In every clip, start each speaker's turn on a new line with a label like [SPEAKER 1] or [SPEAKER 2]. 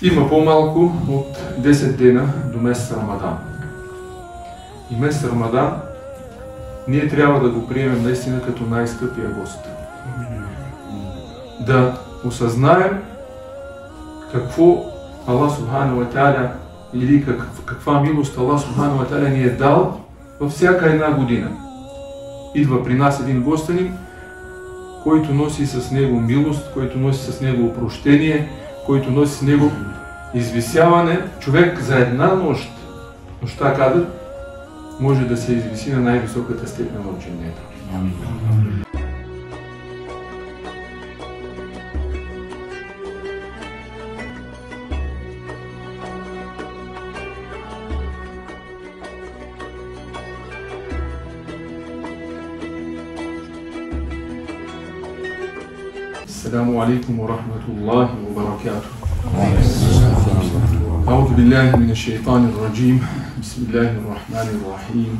[SPEAKER 1] Има по-малко от 10 дена до месец Рамадан. И месец Рамадан ние трябва да го приемем наистина като най-скъпия гост. Да осъзнаем какво Аллах Субхану ва Та'аля или каква милост Аллах Субхану ва Та'аля ни е дал във всяка една година. Идва при нас един гостенин, който носи с него милост, който носи с него прощение, който носи с него извисяване. Човек за една нощ, нощта кадър, може да се извиси на най-високата степен в дженнета. السلام عليكم ورحمة الله وبركاته. أعوذ بالله من الشيطان الرجيم. بسم الله الرحمن الرحيم.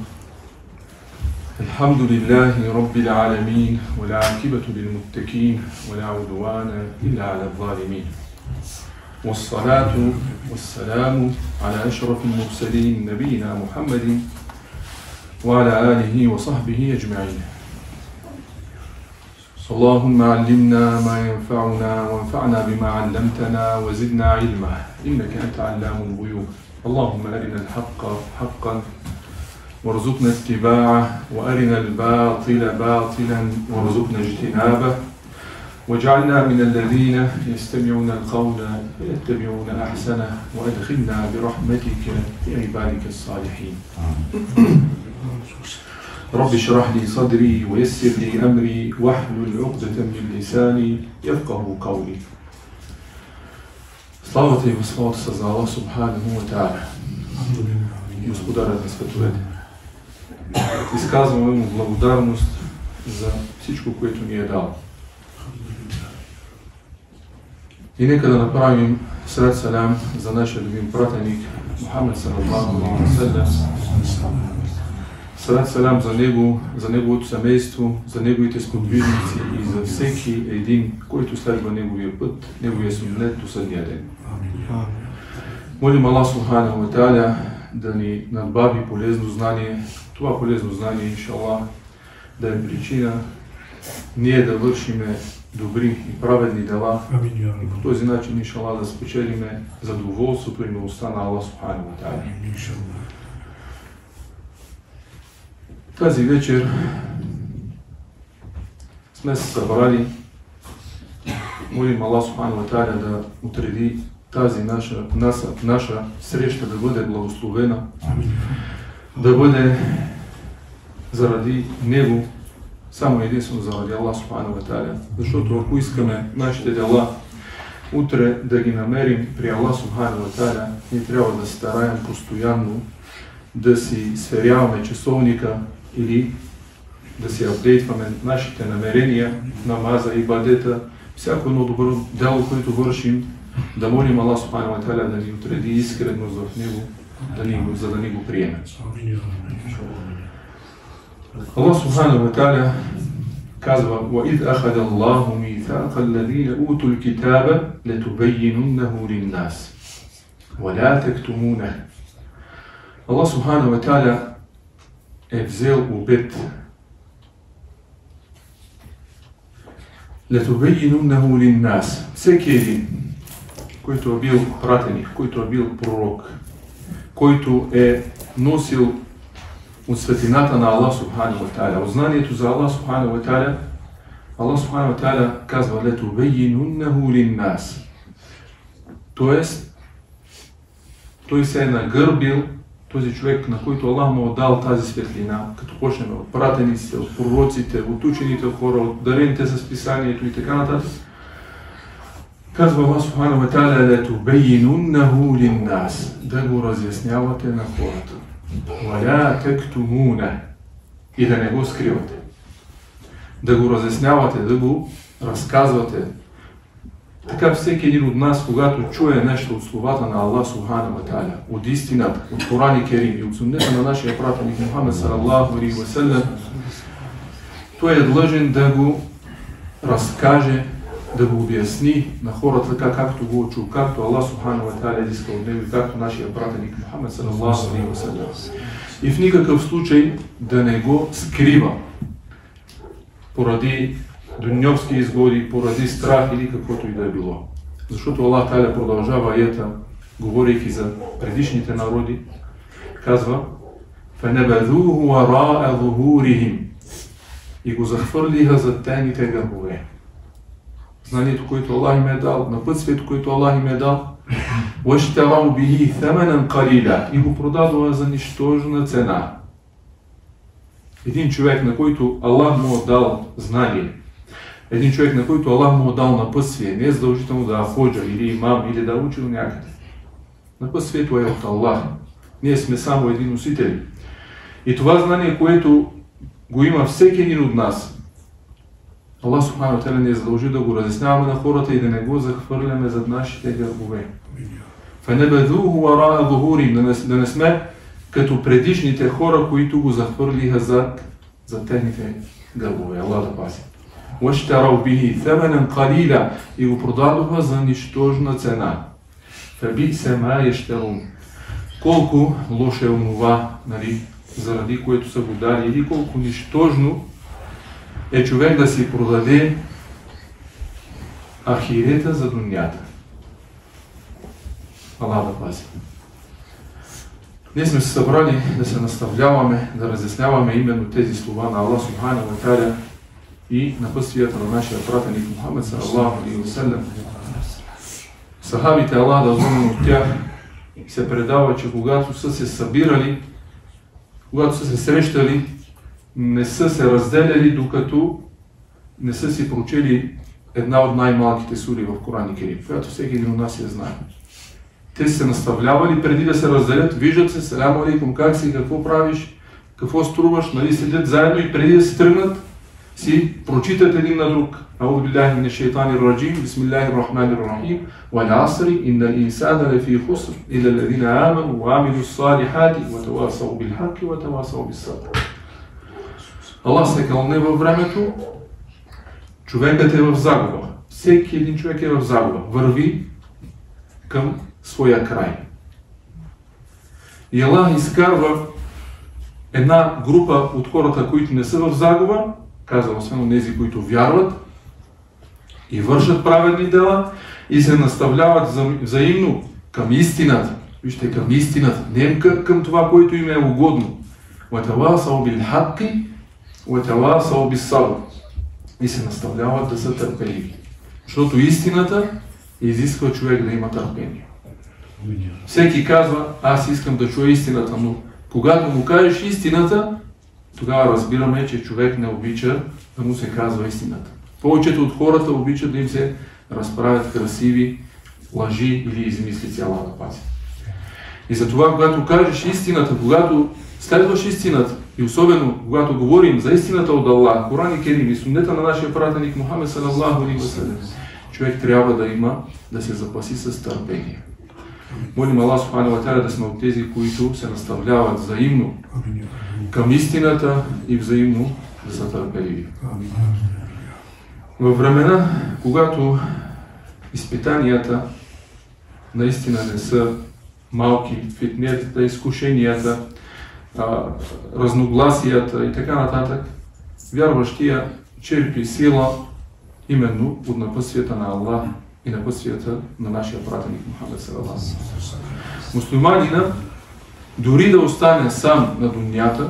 [SPEAKER 1] الحمد لله رب العالمين والعاقبة للمتقين ولا عدوان إلا على الظالمين. والصلاة والسلام على أشرف المرسلين نبينا محمد وعلى آله وصحبه أجمعين. اللهم علمنا ما ينفعنا وانفعنا بما علمتنا وزدنا علما إنك أنت علام الغيوب. اللهم أرنا الحق حقا وارزقنا اتباعه وأرنا الباطل باطلا وارزقنا اجتنابه واجعلنا من الذين يستمعون القول فيتبعون أحسنه وأدخلنا برحمتك في عبادك الصالحين. رب اشرح لي صدري ويسر لي أمري واحلل عقدة من لساني يفقه قولي. Славата и възхвалата са за Аллах Субханаху ва Та'аля, Господарът на световете. Изказваме му благодарност за всичко, което ни е дал. И нека да направим сред салям за нашия любим пратеник Мухаммед саллаллаху алейхи ва саллям. Салат салам за него, за неговото семейство, за неговите сподвижници и за всеки един, който следва неговия път, неговия суннет до съдния ден. Молим Аллах Субханаху ва Та'аля да ни надбави полезно знание. Това полезно знание, иншаллах, да е причина ние да вършиме добри и праведни дела и по този начин, иншаллах, да спечелиме задоволството и милостта на Аллах Субханаху ва Та'аля. Тази вечер сме се събрали. Молим Аллах Субхану ва Та'аля да отреди тази наша среща да бъде благословена, да бъде заради Него, само единствено заради Аллах Субхану ва Та'аля. Защото ако искаме нашите дела утре да ги намерим при Аллах Субхану ва Та'аля, ние трябва да се стараем постоянно да си сверяваме часовника или да си апдейтваме нашите намерения, намаза и ибадета, всяко едно добро дело, което вършим, да молим Аллах Субхану ва Та'аля да ни отреди искреност в него, за да ни го приеме. Аллах Субхану ва Та'аля казва: وَإِذْ أَخَذَ اللَّهُ مِيثَاقَ الَّذِينَ أُوتُوا الْكِتَابَ لَتُبَيِّنُنَّهُ لِلنَّاسِ وَلَا تَكْتُمُونَهُ. Аллах Субхану ва Та'аля е взел обет. لَتُبَيِّنُنَّهُ لِلنَّاسِ. Всеки един, който е бил пратеник, който е бил пророк, който е носил от светлината на Аллах Субхану ва Та'аля, от знанието за Аллах Субхану ва Та'аля, Аллах Субхану ва Та'аля казва: لَتُبَيِّنُنَّهُ لِلنَّاسِ. Тоест, той се е нагърбил, този човек, на който Аллах му е дал тази светлина, като почнем от пратениците, от пророците, от учените хора, от дарените с писанието и така нататък. Казва Аллах Субхану ва Та'аля: لَتُبَيِّنُنَّهُ لِلنَّاسِ. Да го разяснявате на хората. وَلَا تَكْتُمُونَهُ. И да не го скривате. Да го разяснявате, да го разказвате. Така всеки един от нас, когато чуе нещо от словата на Аллах Субхану ва Та'аля, от истината, от Коран и Керим и от суннета на нашия пратеник Мухаммед саллаллаху алейхи ва саллям, той е длъжен да го разкаже да го обясни на хората така, както го учил, както Аллах Субхану ва Та'аля иска от него и както нашия пратеник Мухаммед саллаллаху алейхи ва саллям. И в никакъв случай да не го скрива поради дуньовски изгоди, поради страх или каквото и да е било. Защото Аллах Та'аля продължава аята, говорейки за предишните народи, казва: فَنَبَذُوهُ وَرَاءَ ظُهُورِهِمْ, и го захвърлиха за тайните гърбове. Знанието, което Аллах им е дал, напътствието, което Аллах им е дал, وَاشْتَرَوْا بِهِ ثَمَنًا قَلِيلًا, и го продадоха за нищожна цена. Един човек, на който Аллах му е дал знание, един човек, на който Аллах му е дал напътствие, не е задължително да е ходжа или имам, или да учи някъде. Напътствието е от Аллах. Ние сме само един носител. И това знание, което го има всеки един от нас, Аллах Субхану ва Та'аля ни е задължил да го разясняваме на хората и да не го захвърляме зад нашите гърбове. فَنَبَذُوهُ وَرَاءَ ظُهُورِهِمْ, да не сме като предишните хора, които го захвърлиха зад техните гърбове. Аллах да пази. وَاشْتَرَوْا بِهِ ثَمَنًا قَلِيلًا, и го продадоха за нищожна цена. فَبِئْسَ مَا يَشْتَرُونَ, колко лошо е онова, нали, заради което са го дали, или колко нищожно е човек да си продаде ахирета за дунята. Аллах да пази. Ние сме се събрали да се наставляваме, да разясняваме именно тези слова на Аллах Субхану ва Та'аля и напътствията на нашия пратеник Мухаммед саллаллаху алейхи ва саллям. Сахабите, Аллах да звънен от тях, се предава, че когато са се събирали, когато са се срещали, не са се разделяли, докато не са си прочели една от най-малките сури в Коран и Керим, която всеки един от нас я знае. Те се наставлявали преди да се разделят, виждат се, салям алейкум, как си, какво правиш, какво струваш, нали, седят заедно и преди да се тръгнат, си прочитат един на друг. Аузу биллахи минеш шейтанир раджим, бисмиллахир рахманир рахим, вал асри, иннал инсана лафи хуср, илля алладина аману ва амилу салихати, ва тавасау бил хаки, ва тавасау бис сабр. Аллах се кълне във времето, човекът е в загуба. Всеки един човек е в загуба. Върви към своя край. И Аллах изкарва една група от хората, които не са в загуба, казва освен от тези, които вярват и вършат праведни дела и се наставляват взаимно към истината. Вижте, към истината, не към това, което им е угодно. وَتَوَاسَوْا بِالْحَقِّ وَتَوَاسَوْا بِالصَّبْرِ, и се наставляват да са търпеливи. Защото истината изисква човек да има търпение. Всеки казва: аз искам да чуя истината, но когато му кажеш истината, тогава разбираме, че човек не обича да му се казва истината. Повечето от хората обичат да им се разправят красиви лъжи или измислици, Аллах да пази. И затова, когато кажеш истината, когато следваш истината, и особено когато говорим за истината от Аллах, Коран и Керим и суннета на нашия пратеник Мухаммед саллаллаху алейхи ва саллям, човек трябва да има, да се запаси с търпение. Молим Аллах Субхану ва Та'аля да сме от тези, които се наставляват взаимно към истината и взаимно да са търпеливи. Във времена, когато изпитанията наистина не са малки, фитнетата, изкушенията, разногласията и така нататък, вярващия черпи сила именно от напътствията на Аллах и напътствията на нашия пратеник Мухаммед саллаллаху алейхи ва саллям. Муслиманина, дори да остане сам на дунята,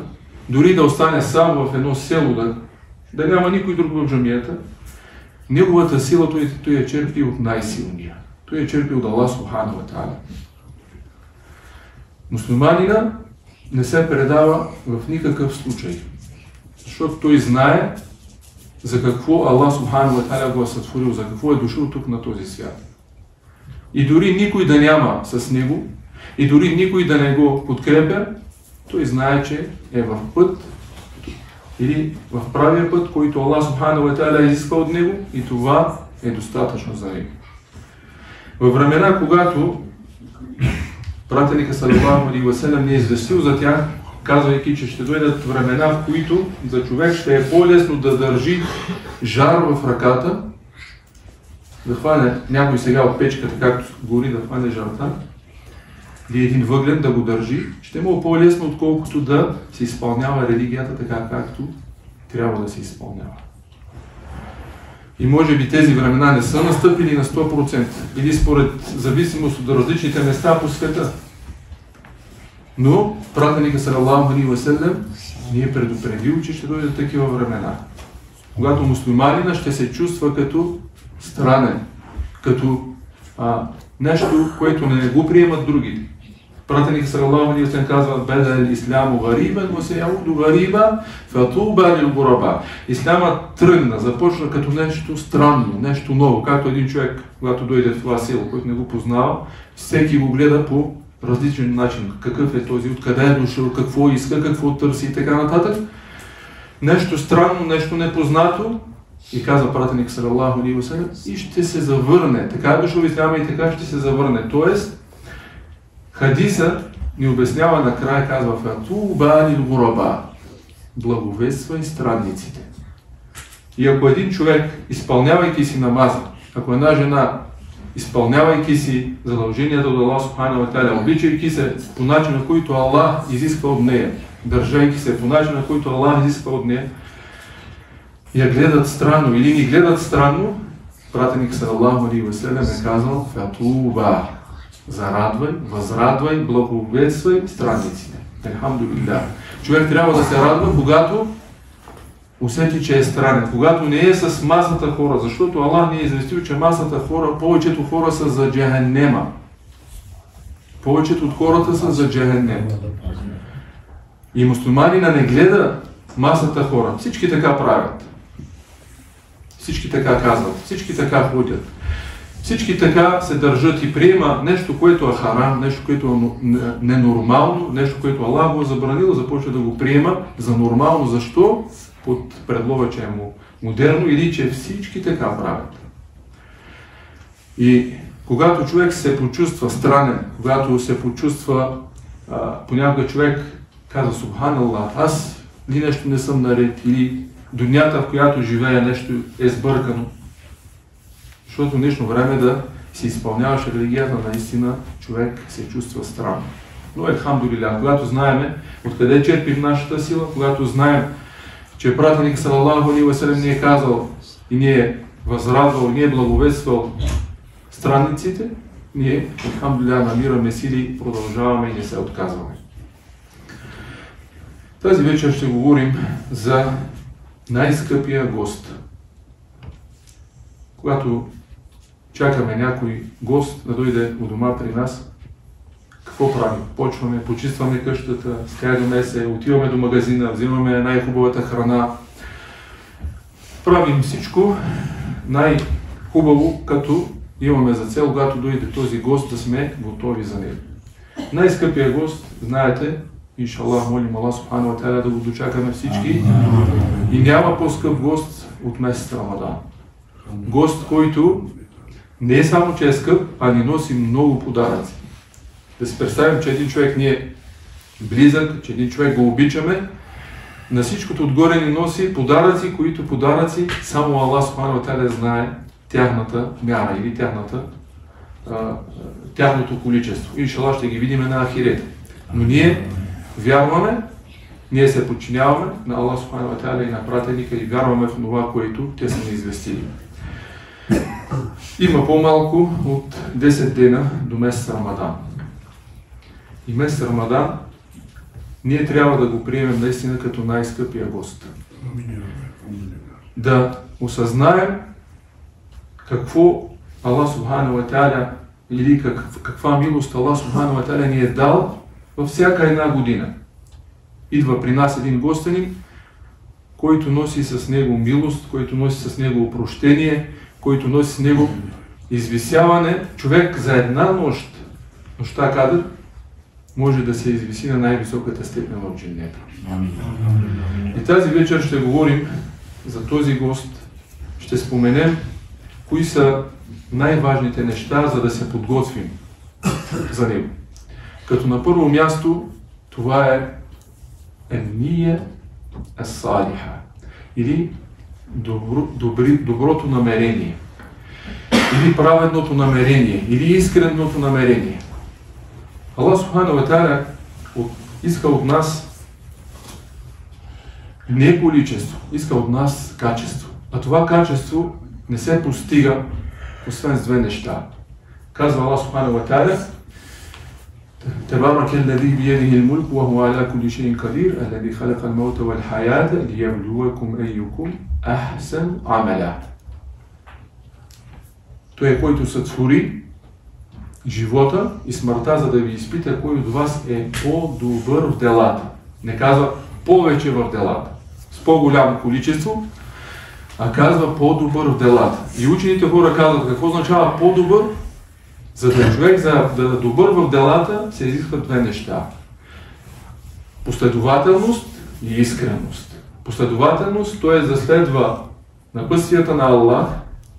[SPEAKER 1] дори да остане сам в едно село, да няма никой друг в джамията, неговата сила той я черпи от най-силния. Той я черпи от Аллах Субхану ва Та'аля. Муслиманина не се предава в никакъв случай, защото той знае за какво Аллах Субхану ва Та'аля го е сътворил, за какво е дошъл тук на този свят. И дори никой да няма с него, и дори никой да не го подкрепя, той знае, че е в път или в правия път, който Аллах Субхану ва Та'аля изисква от него, и това е достатъчно за него. Във времена, когато пратеника саллаллаху алейхи ва саллям не е известил за тях, казвайки, че ще дойдат времена, в които за човек ще е по-лесно да държи жар в ръката, да хване някой сега от печката, както гори, да хване жарта, или един въглен да го държи, ще му е по-лесно, отколкото да се изпълнява религията така, както трябва да се изпълнява. И може би тези времена не са настъпили на 100%, или според зависимост от различните места по света. Но пратеника салалаху алейхи ва саллям ни е предупредил, че ще дойдат такива времена, когато мусулманина ще се чувства като странен, като нещо, което не го приемат другите. Пратеник салалаху алейхи ва саллям казва: "Бада ал-исламу гарибан ва саяуду гариба фатуба лил-гураба." Исламът тръгна, започна като нещо странно, нещо ново, както един човек, когато дойде в това село, който не го познава, всеки го гледа по различен начин. Какъв е този, откъде е дошъл, какво иска, какво търси и така нататък. Нещо странно, нещо непознато. И казва пратеник салалаху алейхи ва саллям, и ще се завърне. Така е дошъл исляма и така ще се завърне. Тоест, хадиса ни обяснява накрая, казва: "Фатуба лил-гураба." Благовествай странниците. И ако един човек, изпълнявайки си намаза, ако една жена, изпълнявайки си задълженията от Аллах субханаху ва та'аля, обличайки се по начина, който Аллах изисква от нея, държайки се по начина, който Аллах изисква от нея, я гледат странно или ни гледат странно, пратеник салалаху алейхи ва саллям е казал: "Фатуба." Зарадвай, възрадвай, благовествай странниците. Алхамдулилlah. Човек трябва да се радва, когато усети, че е странен, когато не е с масата хора, защото Аллах ни е известил, че масата хора, повечето хора са за джахеннема. Повечето от хората са за джахеннем. И мусулманина не гледа масата хора. Всички така правят. Всички така казват. Всички така ходят. Всички така се държат и приема нещо, което е харам, нещо, което е ненормално, нещо, което Аллах го е забранил, започва да го приема за нормално. Защо? Под предлога, че е модерно или че всички така правят. И когато човек се почувства странен, когато се почувства, понякога човек казва: "Субханаллах, аз ли нещо не съм наред", или дунята, в която живея, нещо е сбъркано. Защото в днешно време да си изпълняваш религията, наистина човек се чувства странно. Но алхамдулилlah, когато знаем откъде черпим нашата сила, когато знаем, че пратеник салалаху алейхи ва саллям ни е казал и ни е възрадвал, ни е благовествал странниците, ние алхамдулилlah намираме сили, продължаваме и не се отказваме. Тази вечер ще говорим за най-скъпия гост. Когато чакаме някой гост да дойде у дома при нас, какво правим? Почваме, почистваме къщата, скайдаме се, отиваме до магазина, взимаме най-хубавата храна. Правим всичко най-хубаво, като имаме за цел, когато дойде този гост, да сме готови за него. Най-скъпия гост, знаете, иншаллах, молим Аллах субханаху ва та'аля да го дочакаме всички. И няма по-скъп гост от месец Рамадан. Гост, който не е само, че е скъп, а ни носи много подаръци. Да си представим, че един човек ни е близък, че един човек го обичаме, на всичкото отгоре ни носи подаръци, които подаръци само Аллах субханаху ва та'аля знае тяхната мяра или тяхното количество. Иншаллах ще ги видим на ахирет. Но ние вярваме, ние се подчиняваме на Аллах субханаху ва та'аля и на пратеника и вярваме в това, което те са ни известили. Има по-малко от 10 дена до месец Рамадан. И месец Рамадан ние трябва да го приемем наистина като най-скъпия гост. Да осъзнаем какво Аллах субханаху ва та'аля или каква милост Аллах субханаху ва та'аля ни е дал във всяка една година. Идва при нас един гостенин, който носи с него милост, който носи с него прощение, който носи с него извисяване. Човек за една нощ, нощта кадър, може да се извиси на най-високата степен в дженнета. И тази вечер ще говорим за този гост. Ще споменем кои са най-важните неща, за да се подготвим за него. Като на първо място, това е ен-ния ас-салиха или доброто намерение. или праведното намерение, или искреното намерение. Аллах Субхану ва Тааля иска от нас не количество, иска от нас качество. А това качество не се постига освен с две неща. Казва Аллах Субхану ва Тааля: تبارك الذي بيده الملك وهو على كل شيء قدير الذي خلق الموت والحياة ليبلوكم أيكم أحسن عملا. Той е, който сътвори живота и смъртта, за да ви изпита кой от вас е по-добър в делата. Не казва повече в делата, с по-голямо количество, а казва по-добър в делата. И учените хора казват какво означава по-добър. За да човек да е добър в делата, се изискват две неща. Последователност и искреност. Последователност, т.е. да следва напътствията на Аллах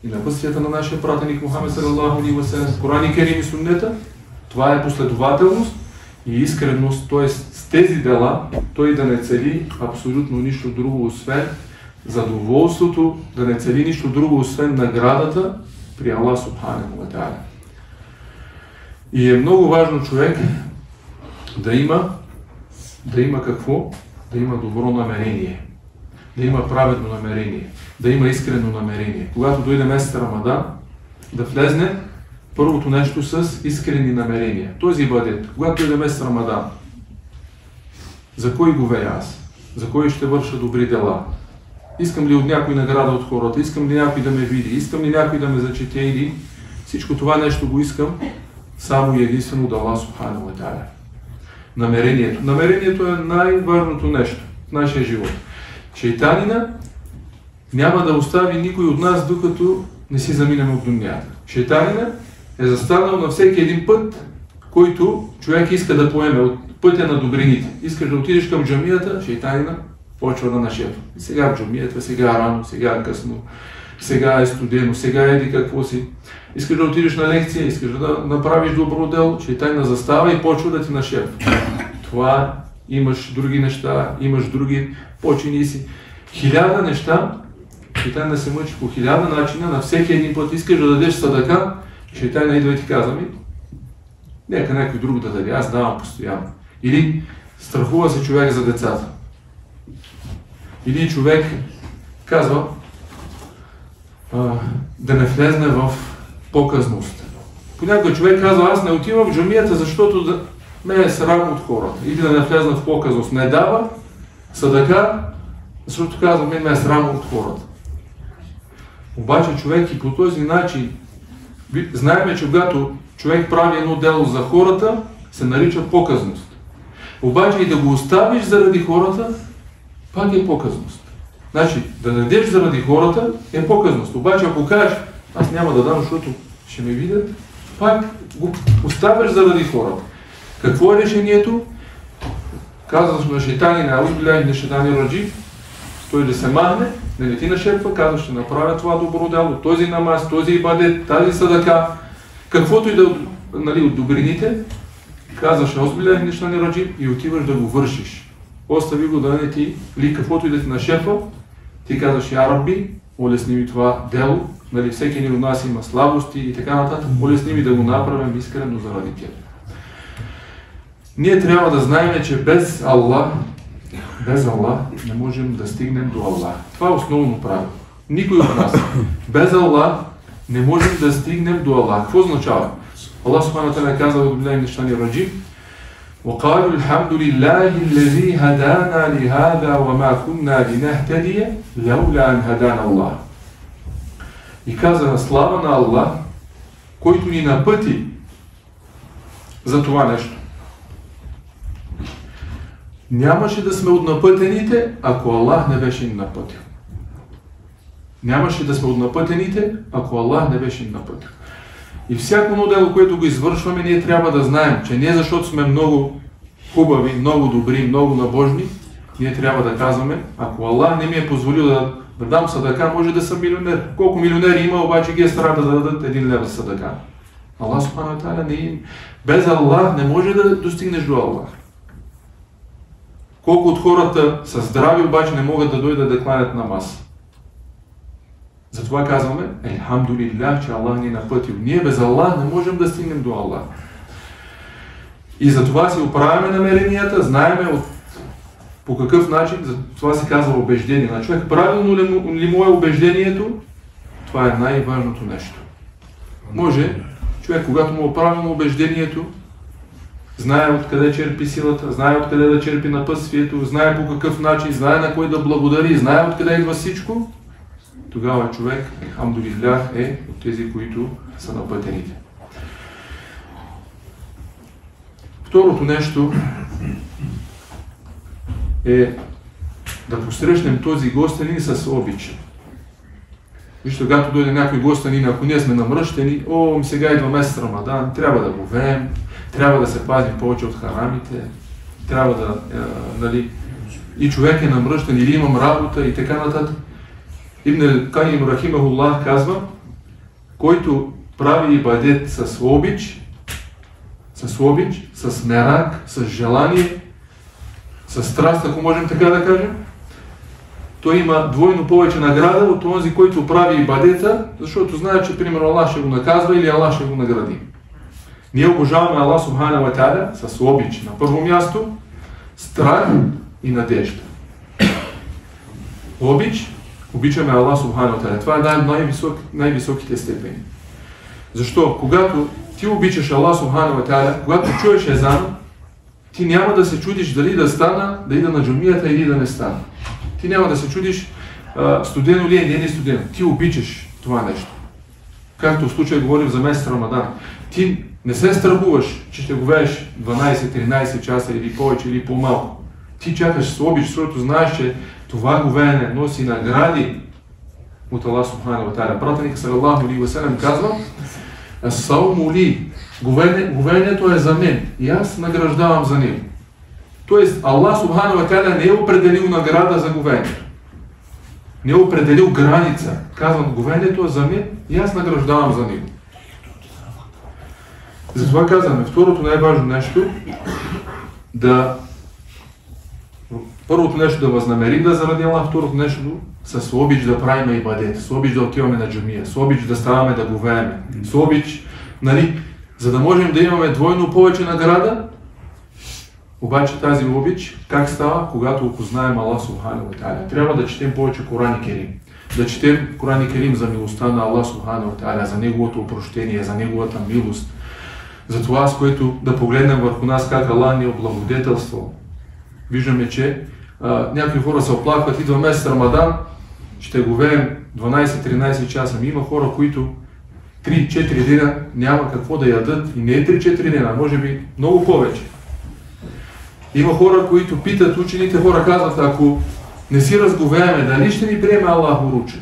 [SPEAKER 1] и напътствията на нашия пратеник Мухамед салаллаху алейхи ва салям, Коран и Керим и Суннета. Това е последователност и искреност, т.е. с тези дела той да не цели абсолютно нищо друго, освен задоволството, да не цели нищо друго, освен наградата при Аллах Субханаху ва Тааля. И е много важно човек да има какво? Да има добро намерение, да има праведно намерение, да има искрено намерение. Когато дойде месец Рамадан, да влезне първото нещо с искрени намерения. Този ибадет, когато дойде месец Рамадан, за кой говея аз? За кой ще върша добри дела? Искам ли от някой награда от хората? Искам ли някой да ме види? Искам ли някой да ме зачете или? Всичко това нещо го искам само и единствено да Аллах Субхану ва Тааля. Намерението. Намерението е най-важното нещо в нашия живот. Шейтанина няма да остави никой от нас, докато не си заминем от дунята. Шейтанина е застанал на всеки един път, който човек иска да поеме от пътя на добрините. Искаш да отидеш към джамията, шейтанина почва да нашепва. Сега в джамията, сега рано, сега късно, сега е студено, сега еди какво си. Искаш да отидеш на лекция, искаш да направиш добро дело, шейтанина застава и почва да ти нашепва. Това имаш други неща, имаш други почини си. 1000 неща, шейтанина се мъчи по 1000 начина, на всеки един път искаш да дадеш садака, шейтанина идва и ти казва: нека някой друг да даде, аз давам постоянно. Или страхува се човек за децата. Или човек казва да не влезне в показност. Понякога човек казва: аз не отивам в джамията, защото да ме е срам от хората. Или да не влезна в показност. Не дава садака, защото казва: ме е срам от хората. Обаче човек и по този начин, знаем, че когато човек прави едно дело за хората, се нарича показност. Обаче и да го оставиш заради хората, пак е показност. Значи, да дадеш заради хората е показност. Обаче ако кажеш: аз няма да дам, защото ще ме видят, пак го оставяш заради хората. Какво е решението? Казваш на шейтанина: аузбилляхи минеш шейтанир раджим, той да се махне, да не ти нашепва, казваш: ще направя това добро дело, този намаз, този ибадет, тази садака, каквото и да от добрините, казваш: аузбилляхи минеш шейтанир раджим и отиваш да го вършиш. Остави го да не ти, или каквото и да ти нашепва, ти казваш: я Рабби, улесни ми това дело, всеки един от нас има слабости и така нататък, улесни ми да го направим искрено заради тебе. Ние трябва да знаем, че без Аллах не можем да стигнем до Аллах. Това е основно правило. Никой от нас без Аллах не можем да стигнем до Аллах. Какво означава? Аллах Субхану ва Тааля казва в Биllahi минеш шайтанир раджим: وقالوا الحمد لله الذي هدانا لهذا وما كنا لنهتدي لولا أن هدانا الله. И каза: слава на Аллах, който ни напъти за това нещо. Нямаше да сме от напътените, ако Аллах не беше ни напътил. Нямаше да сме от напътените, ако Аллах не беше ни напътил. И всяко дело, което го извършваме, ние трябва да знаем, че не защото сме много хубави, много добри, много набожни, ние трябва да казваме: ако Аллах не ми е позволил да дам садака, може да съм милионер. Колко милионери има, обаче ги е страх да дадат 1 лев за садака. Аллах Субхану ва Тааля не им. Без Аллах не може да достигнеш до Аллах. Колко от хората са здрави, обаче не могат да дойдат да кланят намаз. Затова казваме, елхамдулиллах, че Аллах ни е напътил. Ние без Аллах не можем да стигнем до Аллах. И затова си оправяме намеренията, знаеме по какъв начин, това се казва убеждение на човек. Правилно ли му е убеждението? Това е най-важното нещо. Може човек, когато му е правилно убеждението, знае откъде черпи силата, знае откъде да черпи напътствието, знае по какъв начин, знае на кой да благодари, знае откъде идва всичко, тогава човек, алхамдулиллах, е от тези, които са на пътените. Второто нещо е да посрещнем този гостенин с обич. Вижте, когато дойде някой гостенин, ако ние сме намръщени, сега идва месец Рамадан, трябва да го веем, трябва да се пазим повече от харамите, трябва да, и човек е намръщен, или имам работа и така нататък. Ибн ал-Кайим рахимахуллах казва, който прави ибадет с обич, с мерак, с желание, с страст, ако можем така да кажем, той има двойно повече награда от този, който прави ибадета, защото знае, че примерно Аллах ще го наказва или Аллах ще го награди. Ние обожаваме Аллах субхана ва та'аля с обич на първо място, страх и надежда. Обичаме Аллах субхана ва та'аля. Това е най-високите степени. Защо? Когато ти обичаш Аллах субхана ва та'аля, когато чуеш езана, ти няма да се чудиш дали да стана, да ида на джамията или да не стана. Ти няма да се чудиш студено ли е, не е студено. Ти обичаш това нещо. Както в случая говорим за месец Рамадан. Ти не се страхуваш, че ще го вееш 12-13 часа или повече или по-малко. Ти чакаш с обич, защото знаеш, че това говеене носи награди от Аллах субхана ва та'аля. Пратеник салаллаху алейхи ва салям казва: "Ас-сауму ли", говеенето е за мен и аз награждавам за него. Тоест, Аллах субхана ва та'аля не е определил награда за говеенето. Не е определил граница. Казвам, говеенето е за мен и аз награждавам за него. Затова казваме, второто най-важно нещо, първото нещо да възнамерим да заради Аллах, второто нещо с обич да правим ибадет, с обич да отиваме на джамия, с обич да ставаме да говееме, с обич, за да можем да имаме двойно повече награда. Обаче тази обич как става? Когато опознаем Аллах субхана ва та'аля. Трябва да четем повече Коран и Керим. Да четем Коран и Керим за милостта на Аллах субхана ва та'аля, за неговото опрощение, за неговата милост. За това, с което да погледнем върху нас как Аллах ни е облагодетелствал. Виждаме, че някои хора се оплакват, идва месец Рамадан, ще го веем 12-13 часа. Има хора, които 3-4 дена няма какво да ядат и не е 3-4 дена, може би много повече. Има хора, които питат, учените хора казват, ако не си разговееме, дали ще ни приеме Аллах уруча?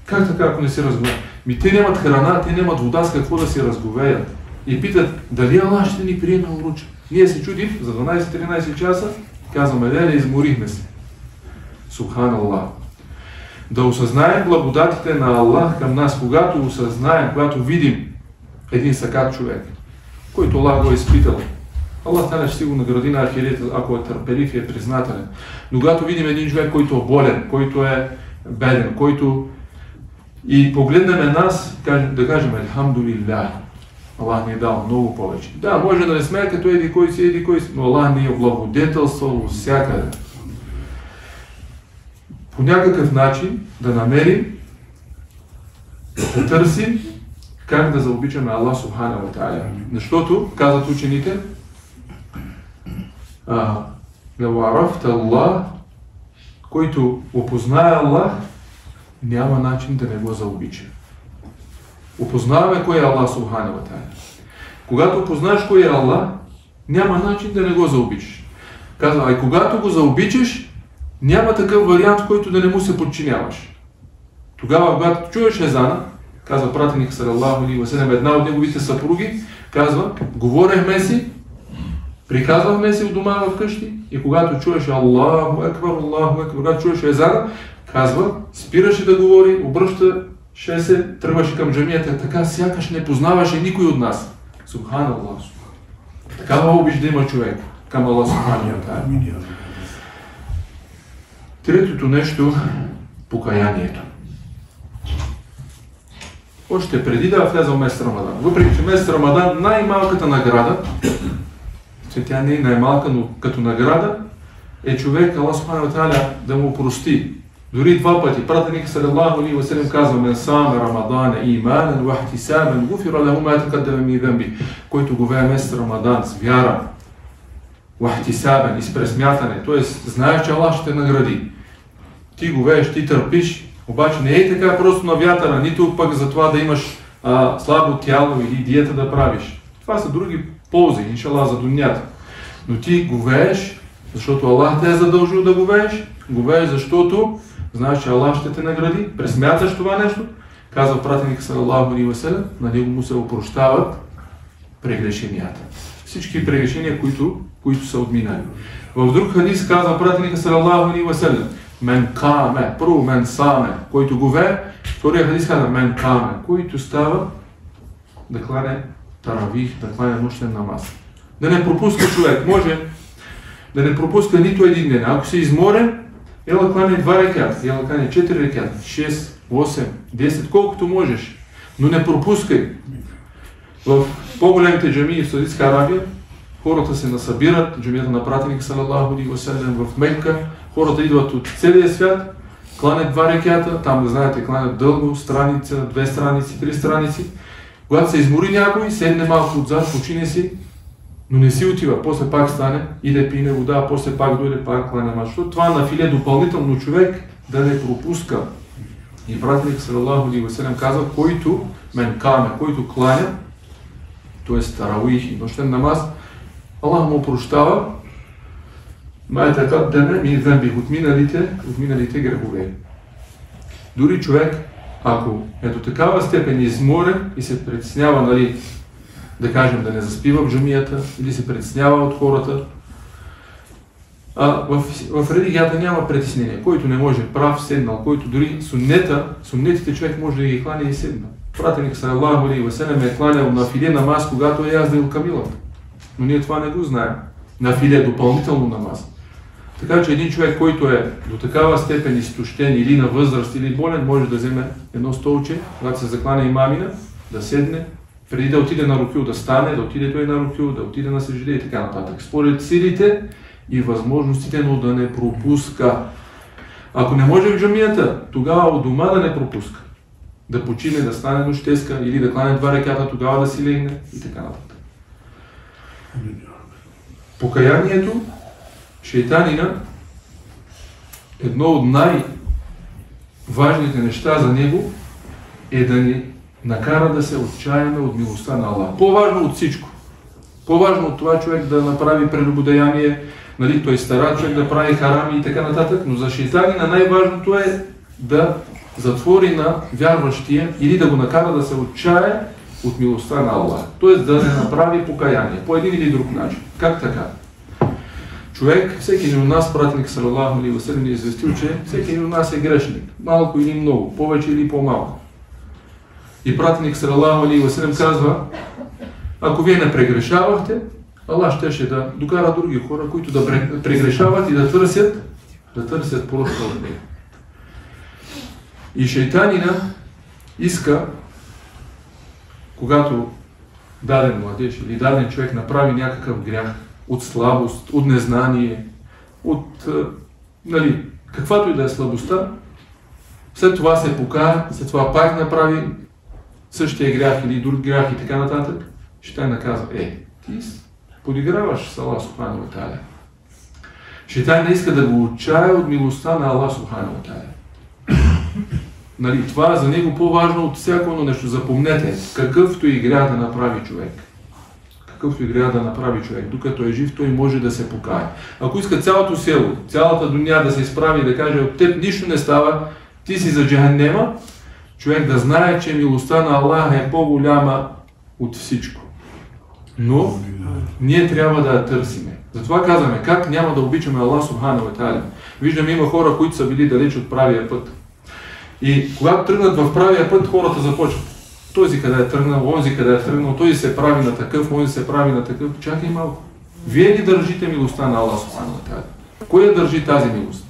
[SPEAKER 1] Как така, ако не си разговееме? Те нямат храна, те нямат вода, с какво да си разговеят. И питат, дали Аллах ще ни приеме уруча? Ние се чудим за 12-13 часа, казваме, изморихме се. Субханаллах. Да осъзнаем благодатите на Аллах към нас, когато осъзнаем, когато видим един сакат човек, който Аллах го е изпитал. Аллах та'аля ще си го награди на ахирета, ако е търпелив и е признателен. Но когато видим един човек, който е болен, който е беден, който и погледнем нас, да кажем елхамдулиллах, Аллах ни е дал много повече. Да, може да не сме като еди кой си, но Аллах ни е благодетелствал всякъде. По някакъв начин да намерим, да търсим как да заобичаме Аллах субхана ва та'аля. Защото, казват учените, Аллах, който опознае Аллах, няма начин да не го заобича. Опознаваме кой е Аллах субхана ва та'аля. Когато опознаеш кой е Аллах, няма начин да не го заобичаш. Казва, когато го заобичаш, няма такъв вариант, в който да не му се подчиняваш. Тогава, когато чуеш езана, казва пратеник салаллаху алейхи ва салям, една от неговите съпруги, казва, говорехме си, приказвахме си от дома вкъщи и когато чуеш Аллаху екбар, когато чуеш езана, казва, спираше да говори, обръщаше се, тръгваше към джамията, така сякаш не познаваше никой от нас. Субханаллах. Такава обич да има човек към Аллах субхана ва та'аля. Третото нещо, покаянието. още преди да влезе месец Рамадан. Въпреки че месец Рамадан най-малката награда, че тя не е най-малка, но като награда е човек, Аллах субхану ва та'аля, да му прости. Дори два пъти пратеник салаллаху алейхи ва салям казва: "Мен сама Рамадана иманан ва ихтисабан гуфира лаху ма тaqaddama min dhanbi", който го вее месец Рамадан с вяра, ва ихтисабан, и с пресмятане, т.е. знаеш, че Аллах ще те награди. Ти го вееш, ти търпиш, обаче не е така просто на вятъра, нито пък за това да имаш слабо тяло или диета да правиш. Това са други ползи, иншаллах, за дунята. Но ти го вееш, защото Аллах те е задължил да го вееш, защото знаеш, че Аллах ще те награди, пресмяташ това нещо, казва пратеник салаллаху алейхи ва салям, на него му се опрощават прегрешенията. Всички прегрешения, които са отминали. В друг хадис казва пратеник салаллаху алейхи ва салям: "Мен каме", първо мен саме, който го вее, втория хадис казва мен каме, който става да клане таравих, да клане нощен намаз. Да не пропуска човек, може да не пропуска нито един ден. Ако си изморен, ела клане 2 реката, ела клане 4 реката, 6, 8, 10, колкото можеш. Но не пропускай. В по-големите джамии в Саудитска Арабия хората се насъбират, джамията на пратеник салаллаху алейхи ва салям в Мекка, хората идват от целия свят, кланят 2 реката, там да знаете, кланят дълго, страница, 2 страници, 3 страници. Когато се измори някой, седне малко отзад, почине си, но не си отива, после пак стане, иде пине вода, после пак дойде, пак клане мач. Това нафиле допълнително човек да не пропуска. И пратеник салаллаху алейхи ва салям казва: "Който мен каме", който кланя, т.е. таравих и нощен намаз, Аллах му прощава ма тaqaddama min dhanbi, отминалите грехове. Дори човек, ако е до такава степен изморен и се притеснява, нали, да кажем, да не заспива в джамията, или се притеснява от хората, в религията няма притеснение. Който не може, прав, седнал, който дори суннетите човек може да ги кланя и седна. Пратеник салаллаху алейхи ва салям е кланял на филе намаз, когато е яздил камилата. Но ние това не го знаем. На филе допълнително намаз. Така че един човек, който е до такава степен изтощен или на възраст, или болен, може да вземе едно столче, когато се закланя имамина, да седне, преди да отиде на рукю, да стане, да отиде той на рукю, да отиде на сежде и така нататък. Според силите и възможностите, но да не пропуска. Ако не може в джамията, тогава от дома да не пропуска. Да почине, да стане нощеска или да клане 2 реката, тогава да си легне и така нататък. Покаянието, шейтанина, едно от най-важните неща за него е да ни накара да се отчаяме от милостта на Аллах. По-важно от всичко. По-важно от това човек да направи прелюбодеяние, нали, той стара човек да прави харами и така нататък, но за шейтанина най-важното е да затвори на вярващия или да го накара да се отчае от милостта на Аллах. Тоест да не направи покаяние по един или друг начин. Как така? Човек, всеки един от нас, пратеник салаллаху алейхи ва салям, е известил, че всеки един от нас е грешник. Малко или много, повече или по-малко. И пратеник салаллаху алейхи ва салям казва: ако вие не прегрешавахте, Аллах щеше да докара други хора, които да прегрешават и да търсят прошка от него. И шейтанина иска, когато даден младеж или даден човек направи някакъв грях, от слабост, от незнание, от нали, каквато и да е слабостта, след това се покая, след това пак направи същия грях или друг грях и така нататък, шейтан наказва: ти подиграваш с Аллах субхану ва та'аля. Шейтан не иска да го отчая от милостта на Аллах субхану ва та'аля. Нали, това за него по-важно от всяко нещо. Запомнете, какъвто и грях да направи човек. Какъвто и грях да направи човек, докато е жив, той може да се покае. Ако иска цялото село, цялата дуня да се изправи и да каже: от теб нищо не става, ти си за джаханнема, човек да знае, че милостта на Аллах е по-голяма от всичко. Но ние трябва да я търсиме. Затова казваме: как няма да обичаме Аллах субхану ва та'аля. Виждаме, има хора, които са били далеч от правия път. И когато тръгнат в правия път, хората започват: този къде е тръгнал, онзи къде е тръгнал, той се прави на такъв, онзи се прави на такъв. Чакай малко. Вие ли държите милостта на Аллах субхану ва та'аля? Кой я държи тази милост?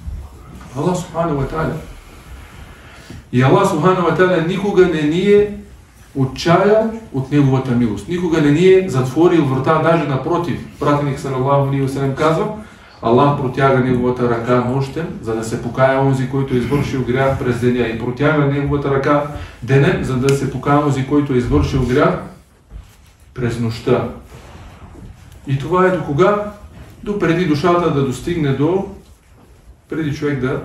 [SPEAKER 1] Аллах субхану ва та'аля. И Аллах субхану ва та'аля никога не ни е отчаял от Неговата милост. Никога не ни е затворил врата, даже напротив. Пратеник салалаху алейхи ва салям казва, Аллах протяга Неговата ръка нощем, за да се покая онзи, който е извършил грях през деня. И протяга Неговата ръка денем, за да се покая онзи, който е извършил грях през нощта. И това е до кога? До преди душата да достигне до, преди човек да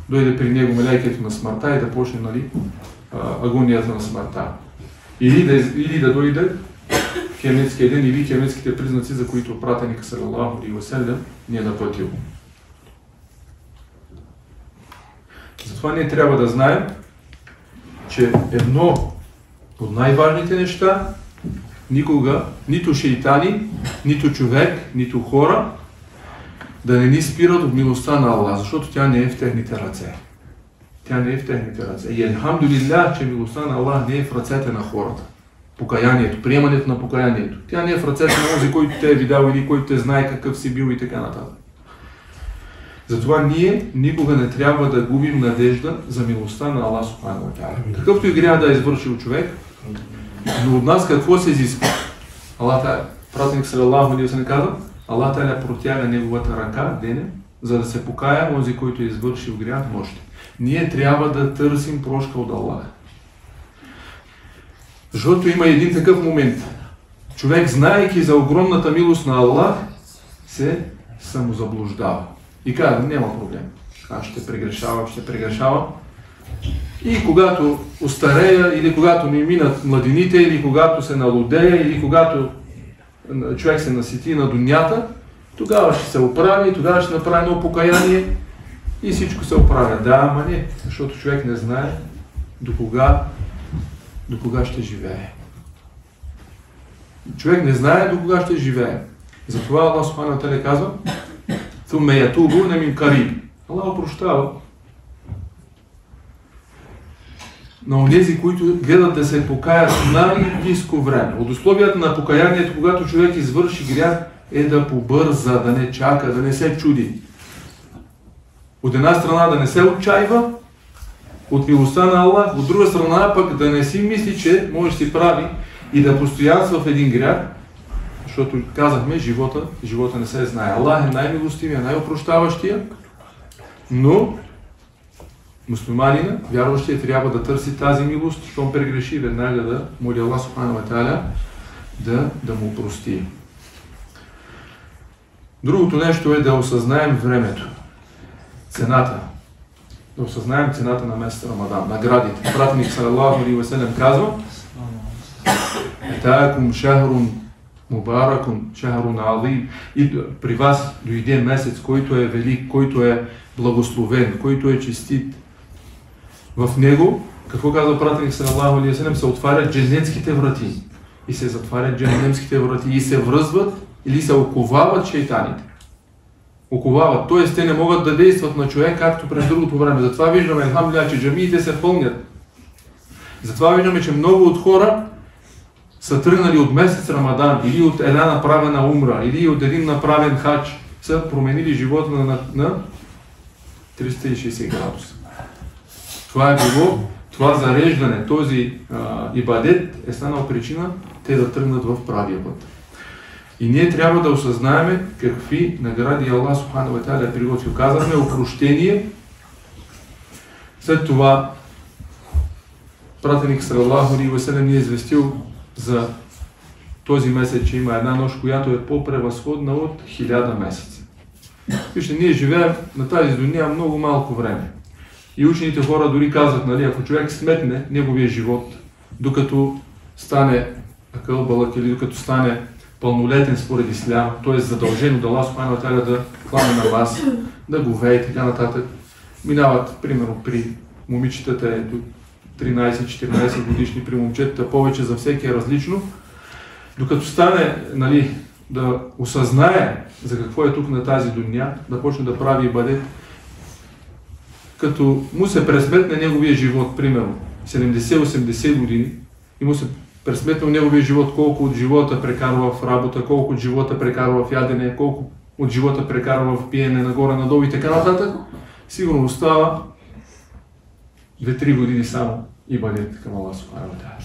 [SPEAKER 1] дойде при него мелайкето на смъртта и да почне, нали, агонията на смъртта. Или да дойде Киаметския ден, или киаметските признаци, за които пратеник салалаху алейхи ва салям ни е напътил. Затова ние трябва да знаем, че едно от най-важните неща никога нито шейтани, нито човек, нито хора да не ни спират от милостта на Аллах, защото тя не е в техните ръце. Тя не е в техните ръце. И алхамдулилlah, че милостта на Аллах не е в ръцете на хората. Покаянието, приемането на покаянието. Тя не е в ръцете на този, който те е видял или който те знае какъв си бил и така нататък. Затова ние никога не трябва да губим надежда за милостта на Аллах субханаху ва та'аля. Какъвто и грях да е извършил човек, но от нас какво се изисква? Аллах та'аля, пратеник салалаху алейхи ва салям каза, Аллах та'аля протяга Неговата ръка денем, за да се покая онзи, който е извършил грях нощем. Ние трябва да търсим прошка от Аллах. Защото има един такъв момент. Човек, знаейки за огромната милост на Аллах, се самозаблуждава. И казва, няма проблем. Аз ще прегрешавам. И когато остарея, или когато ми минат младените, или когато се налудея, или когато човек се насити на дунята, тогава ще се оправи, тогава ще направи едно покаяние и всичко се оправя. Да, ама не, защото човек не знае до кога ще живее. Човек не знае до кога ще живее. Затова Аллах субханаху ва та'аля казва, ثُمَّ يَتُوبُونَ مِنْ قَرِيبٍ. Аллах опрощава на онези, които гледат да се покаят най-близко време. От условията на покаянието, когато човек извърши грях, е да побърза, да не чака, да не се чуди. От една страна да не се отчаива от милостта на Аллах, от друга страна пък да не си мисли, че може да си прави и да постоянства в един грях, защото казахме, живота не се знае. Аллах е най-милостивия, най-опрощаващия, но мюсюлманина, вярващия, трябва да търси тази милост, щом прегреши, веднага да моли Аллах субханаху ва та'аля да му прости. Другото нещо е да осъзнаем времето, цената. Да осъзнаем цената на месец Рамадан, наградите. Пратеник салалаху алейхи ва салям казва, атаакум шахрун мубаракун, шахрун азим. И при вас дойде месец, който е велик, който е благословен, който е честит. В него, какво казва пратеник салалаху алейхи ва салям, се отварят дженнетските врати. И се затварят дженнемските врати и се връзват или се оковават шейтаните. Оковават, т.е. те не могат да действат на човек, както през другото време. Затова виждаме, алхамдулилlah, че джамиите се пълнят. Затова виждаме, че много от хора са тръгнали от месец Рамадан, или от една направена умра, или от един направен хадж, са променили живота на 360 градуса. Това е било, това зареждане, този ибадет е станал причина те да тръгнат в правия път. И ние трябва да осъзнаем какви награди Аллах субханаху ва та'аля е приготвил. Казахме опрощение. След това пратеник салалаху алейхи ва салям ни е известил за този месец, че има една нощ, която е по-превъзходна от 1000 месеца. Вижте, ние живеем на тази дуния много малко време. И учените хора дори казват, нали, ако човек сметне неговия живот, докато стане акълбалък или докато стане пълнолетен според ислям, т.е. задължен от Аллах субханаху ва та'аля да хване намаз, да говее и така нататък. Минават, примерно, при момичетата е до 13-14 годишни, при момчетата повече, за всеки е различно. Докато стане, нали, да осъзнае за какво е тук на тази дуня, да почне да прави ибадет, като му се пресметне неговия живот, примерно 70-80 години, и му се пресметнал неговия живот, колко от живота прекарва в работа, колко от живота прекарва в ядене, колко от живота прекарва в пиене нагоре-надолу и така нататък, сигурно остава 2-3 години само ибадет към Аллах субханаху ва та'аля.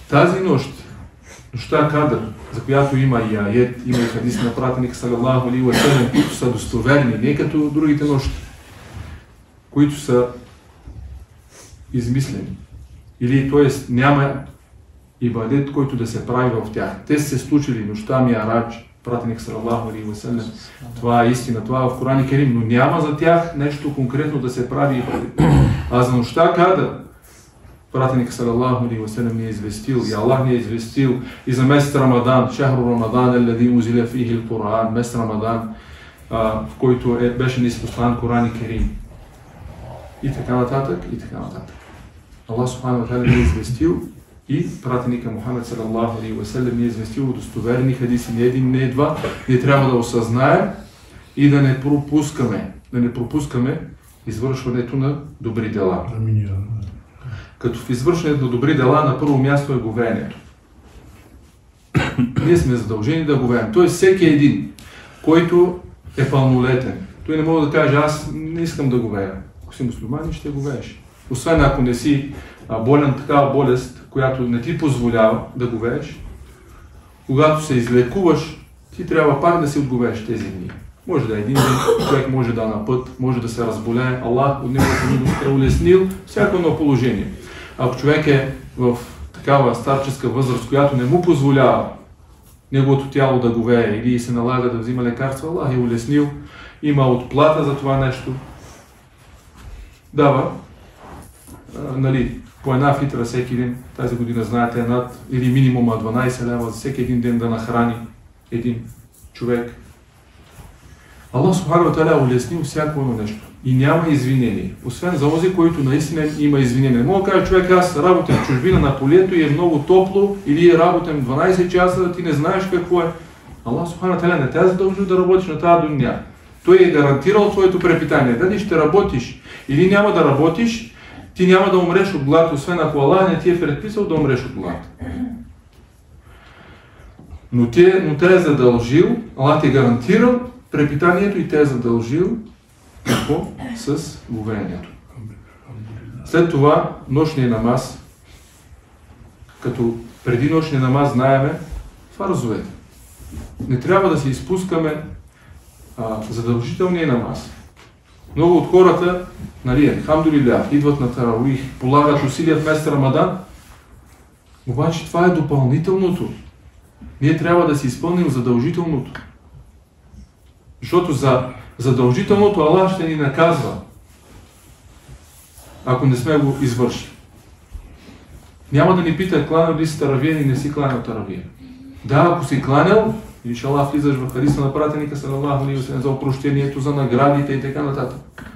[SPEAKER 1] Тази нощ, нощта Кадър, за която има и аят, има и хадис на пратеник салалаху алейхи ва саллям, които са достоверни, не като другите нощи, които са измислени. Или т.е. няма ибадет, който да се прави в тях. Те са се случили нощта Ми'радж, пратеник салалаху алейхи ва саллям. Това е истина, това е в Коран Керим, но няма за тях нещо конкретно да се прави ибадет. А за нощта Кадър, пратеник салалаху алейхи ва саллям ни е известил, и Аллах ни е известил и за месец Рамадан, шахру Рамадан, аллади унзила фихи ал-Кур'ан, месец Рамадан, в който беше ниспослан Коран Керим. И така нататък, и така нататък. Аллах субхану ва та'аля ни е известил и пратеника Мухамед салалаху алейхи ва саллям ни е известил достоверни хадиси, не един, не два. Ние трябва да осъзнаем и да не пропускаме извършването на добри дела. Като в извършването на добри дела на първо място е говеенето. Ние сме задължени да говеем. Тоест всеки един, който е пълнолетен, той не може да каже, аз не искам да говея. Ако си мюсюлманин, ще говееш. Освен ако не си болен такава болест, която не ти позволява да говееш, когато се излекуваш, ти трябва пак да си отговееш тези дни. Може да е един ден, човек може да е на път, може да се разболее, Аллах от него е улеснил всяко едно положение. Ако човек е в такава старческа възраст, която не му позволява неговото тяло да говее или се налага да взима лекарства, Аллах е улеснил, има отплата за това нещо. Дава, по една фитра всеки ден, тази година знаете над или минимума 12 лева за всеки един ден да нахрани един човек. Аллах субхану ва та'аля е улеснил всяко едно нещо. И няма извинение. Освен за този, който наистина има извинение. Не мога да кажа човек, аз работям в чужбина на полето и е много топло, или работям 12 часа, ти не знаеш какво е. Аллах субхану ва та'аля не те е задължил да работиш на тази дуня. Той е гарантирал твоето препитание. Дали ще работиш или няма да работиш, ти няма да умреш от глад, освен ако Аллах не ти е предписал да умреш от глад. Но те е задължил, Аллах ти е гарантирал препитанието и те е задължил какво? С говеенето. След това нощния намаз, като преди нощния намаз знаеме фарзовете. Не трябва да се изпускаме задължителния намаз. Много от хората, алхамдулилlah, идват на таравих, полагат усилия в месец Рамадан, обаче това е допълнителното. Ние трябва да си изпълним задължителното. Защото за задължителното Аллах ще ни наказва, ако не сме го извършили. Няма да ни пита, кланял ли си таравия или не си кланял таравия. Да, ако си кланял, иншаллах влизаш в хадиса на пратеника салалаху алейхи ва саллям за опрощението, за наградите и така нататък.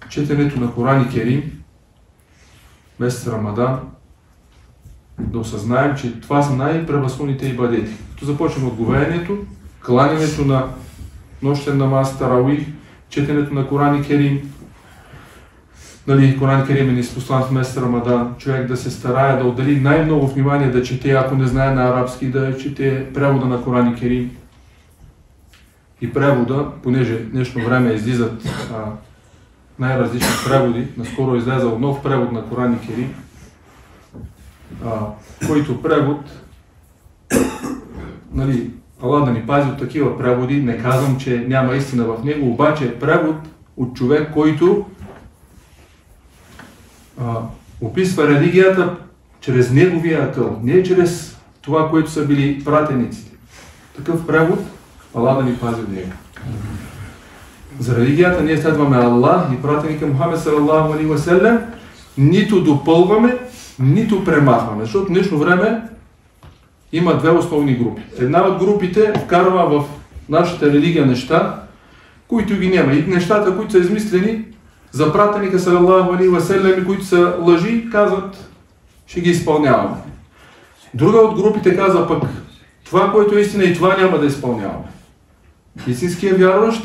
[SPEAKER 1] Четенето на Коран Керим, месец Рамадан, да осъзнаем, че това са най-превъзходните ибадети. Като започнем от говеенето, кланянето на нощен намаз, таравих, четенето на Коран Керим. Коран Керим е ниспослан в месец Рамадан. Човек да се старае да отдели най-много внимание да чете, ако не знае на арабски, да чете превода на Коран Керим. И превода, понеже днешно време излизат най-различни преводи, наскоро излезал нов превод на Коран Керим, който превод, Аллах да ни пази от такива преводи, не казвам, че няма истина в него, обаче е превод от човек, който описва религията чрез неговия акъл, не чрез това, което са били пратениците. Такъв превод, Аллах да ни пази от него. За религията ние следваме Аллах и пратеника Мухамед салалаху алейхи ва саллям, нито допълваме, нито премахваме. Защото в днешно време има две основни групи. Една от групите вкарва в нашата религия неща, които ги няма. И нещата, които са измислени за пратеника салалаху алейхи ва саллям, които са лъжи, казват, ще ги изпълняваме. Друга от групите казва пък, това, което е истина и това няма да изпълняваме. Истинският вярващ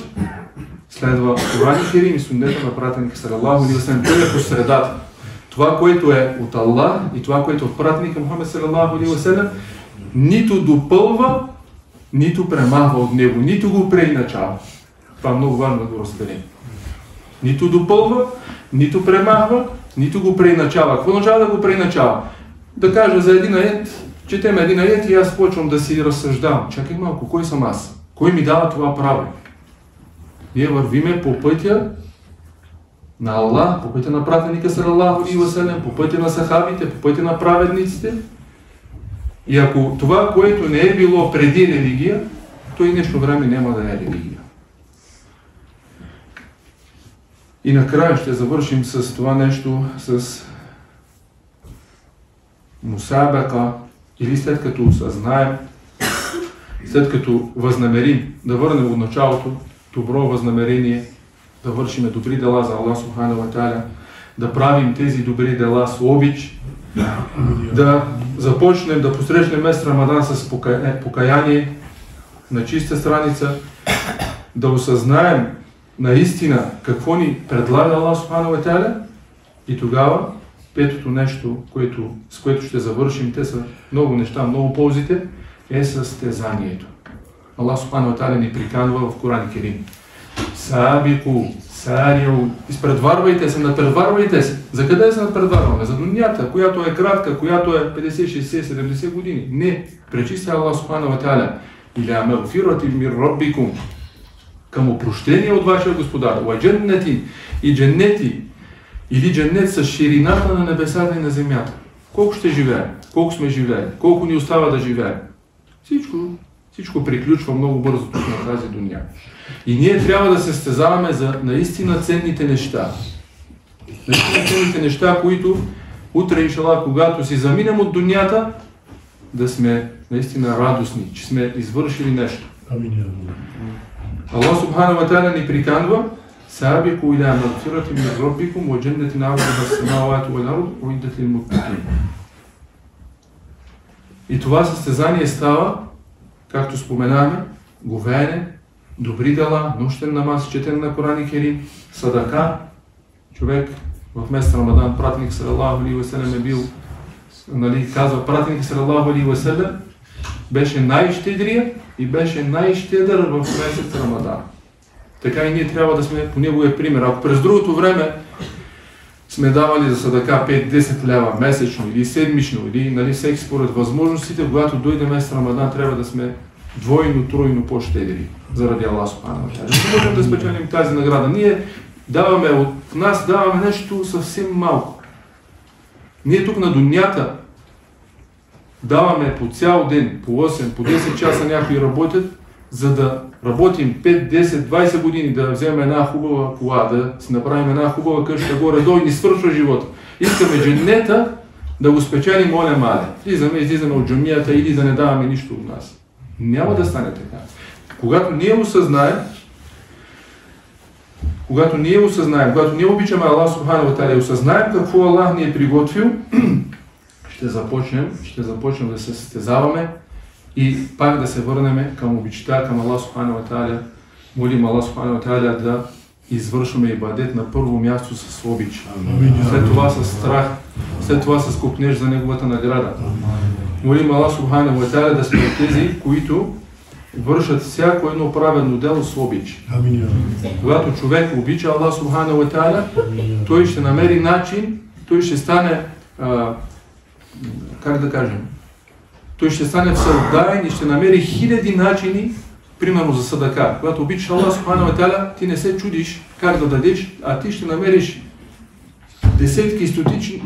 [SPEAKER 1] следва Коран Керим и суннета на пратеника салалаху алейхи ва саллям. Той е по средата. Това, което е от Аллах и това, което е от пратеника Мухамед салалаху алейхи ва саллям, нито допълва, нито премахва от него, нито го преиначава. Това е много важно да го разберем. Нито допълва, нито премахва, нито го преиначава. Какво означава да го преиначава? Да кажа за един аят, четем един аят и аз почвам да си разсъждавам. Чакай малко, кой съм аз? Кой ми дава това право? Ние вървиме по пътя на Аллах, по пътя на пратеника салалаху алейхи ва салям, по пътя на сахабите, по пътя на праведниците. И ако това, което не е било преди религия, то и нещо време няма да е религия. И накрая ще завършим с това нещо, с мусабака, или след като осъзнаем, след като възнамерим да върнем от началото добро възнамерение, да вършим добри дела за Аллах субхану ва та'аля, да правим тези добри дела с обич, да започнем да посрещнем месец Рамадан с покаяние на чиста страница, да осъзнаем наистина какво ни предлага Аллах субхану ва та'аля и тогава петото нещо, с което ще завършим, те са много неща, много ползите, е състезанието. Аллах субхану ва та'аля ни приканва в Коран Керим. Сабику, сариу, изпредварвайте се, надпредварвайте се. За къде се надпредварваме? За дунята, която е кратка, която е 50, 60, 70 години. Не, пречисти Аллах субхану ва та'аля. Иля магфирати мир раббикум. Към опрощение от вашия Господар. Ва дженнети и дженнети. Или дженнет с ширината на небесата и на земята. Колко ще живеем? Колко сме живеели? Колко ни остава да живеем? Всичко приключва много бързо тук на тази дуня. И ние трябва да се състезаваме за наистина ценните неща. Наистина ценните неща, които утре, иншаллах, когато си заминем от дунята, да сме наистина радостни, че сме извършили нещо. Аллах субхану ва та'аля ни приканва: Сабику иля магфирати мин раббикум ва дженнетин ардуха ас-самавату вал арду уиддат лил-муттақин. И това състезание става, както споменахме, говеене, добри дела, нощен намаз, четене на Коран Керим, садака. Човек в месец Рамадан, пратеник салалаху алейхи ва салям е бил, казва, пратеник салалаху алейхи ва салям беше най-щедрия и беше най-щедър в месец Рамадан. Така и ние трябва да сме по неговия пример. Ако през другото време сме давали за садака 5-10 лева месечно или седмично, или всеки според възможностите, когато дойде месец Рамадан, трябва да сме двойно, тройно по-щедри заради Аллах субхану ва та'аля. Не можем да спечелим тази награда. Ние даваме от нас, даваме нещо съвсем малко. Ние тук на дунята даваме по цял ден, по 8, по 10 часа някои работят, за да работим 5, 10, 20 години, да вземем една хубава кола, да си направим една хубава къща горе-долу и ни свършва живота. Искаме дженнета да го спечелим оле-мале. Излизаме от джамията или да не даваме нищо от нас. Няма да стане така. Когато ние осъзнаем, когато ние обичаме Аллах субхану ва та'аля и осъзнаем какво Аллах ни е приготвил, ще започнем да се състезаваме и пак да се върнем към обичта, към Аллах субхану ва та'аля. Молим Аллах субхану ва та'аля да извършваме ибадет на първо място с обич, след това с страх, след това с копнеж за неговата награда. Молим Аллах субхану ва та'аля да сме от тези, които вършат всяко едно праведно дело с обич. Когато човек обича Аллах субхану ва та'аля, той ще намери начин, той ще стане, той ще стане всеотдаен и ще намери хиляди начини, примерно за садака. Когато обичаш Аллах субхану ва та'аля, ти не се чудиш как да дадеш, а ти ще намериш десетки и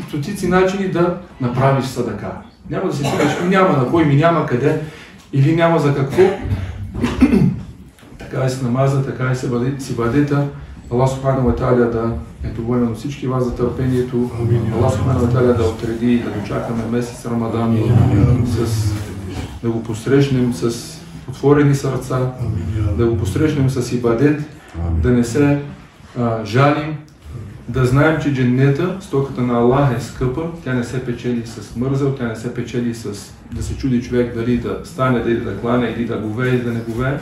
[SPEAKER 1] стотици начини да направиш садака. Няма да се чудиш, няма на кой, няма къде или няма за какво. Така е с намаза, така е с ибадета. Аллах субхану ва та'аля да е доволен от всички вас за търпението. Аллах субхану ва та'аля да отреди, да дочакаме месец Рамадан и да го посрещнем с отворени сърца, да го посрещнем с ибадет, да не се жалим, да знаем, че дженнета, стоката на Аллах е скъпа, тя не се печели с мързел, тя не се печели с да се чуди човек дали да стане, дали да клане, или да говее, или да не говее.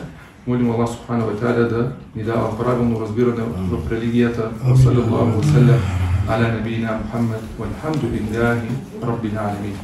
[SPEAKER 1] Молим Аллах субхану ва та'аля да ни дава правилно разбиране в религията. Саллаллаху ва саллям аля набийина Мухаммад, валхамдулиллахи раббил алемин.